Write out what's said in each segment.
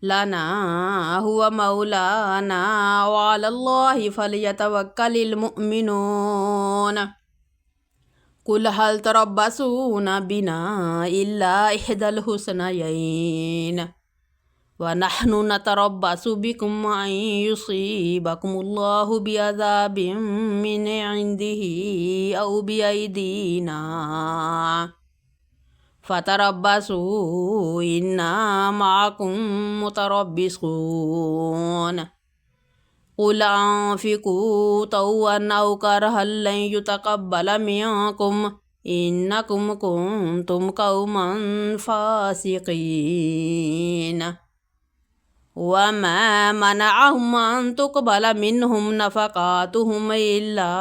लना हुवा मौलाना व अलल्लाहि फलयतवक्कलिल मुमिनून। कुल हल तरब्बसूना बिना इल्ला इहदल हुस्नयैन व नहनु नतरब्बसु बिकुम अन युसीबकुमुल्लाहु बिअज़ाबिम मिन इंदिही औ बिअयदीना फतरब्बसू इन्ना माकुम मुतरब्बिसून। कुल अंफिकू तौअन औ करहन लन युतक़ब्बल मिनकुम इन्नकुम कुंतुम कौमन फासिकीन। वमा मनअहुम अन तुक़बल मिनहुम नफ़क़ातुहुम इल्ला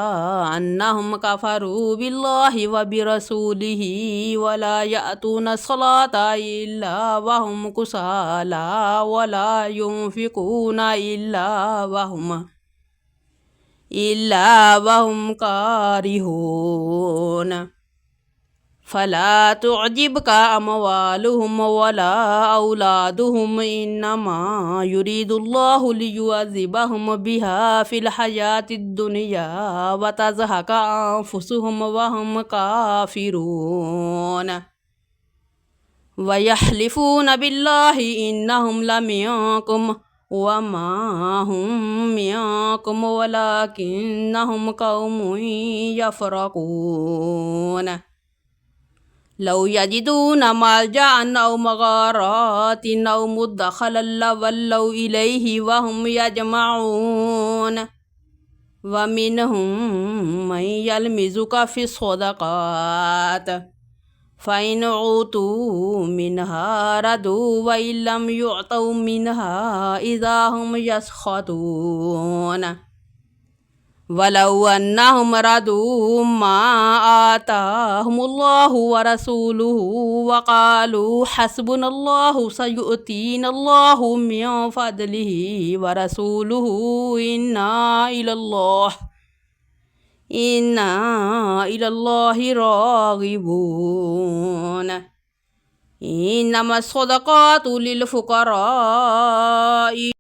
अन्नहुम कफ़रू बिल्लाहि व बिरसूलिहि वला यअतून अस्सलाता इल्ला वहुम कुसाला वला युनफ़िक़ून इल्ला वहुम कारिहून। फला तुअजिबका अमवालुहुम वला औलादुहुम इन्नमा युरीदुल्लाहु लियुअज़्ज़िबहुम बिहा फिल हयातिद दुनिया व तज़हक़ा अंफुसुहुम वहुम काफ़िरून। व यहलिफून बिल्लाहि इन्नहुम लमिनकुम वमा हुम मिनकुम वलाकिन्नहुम कौमुन यफ़रक़ून। लौ यजिदून मल्जअन औ मग़ारातिन औ मुद्दख़लन लवल्लौ इलैहि वहुम यजमऊन। व मिनहुम मन यल्मिज़ुक फ़िस्सदक़ात फ़इन ऊतू मिन्हा रदू व इल्लम युअतौ मिन्हा इज़ा हुम यस्ख़तून। वलौ अन्नहुम रदू मा आताहुमुल्लाहु व रसूलुहु व क़ालू हस्बुनल्लाहु सयुअतीनल्लाहु मिन फ़द्लिहि व रसूलुहु इन्ना इलल्लाहि राग़िबून। इन्नमस्सदक़ातु लिल फ़ुक़राइ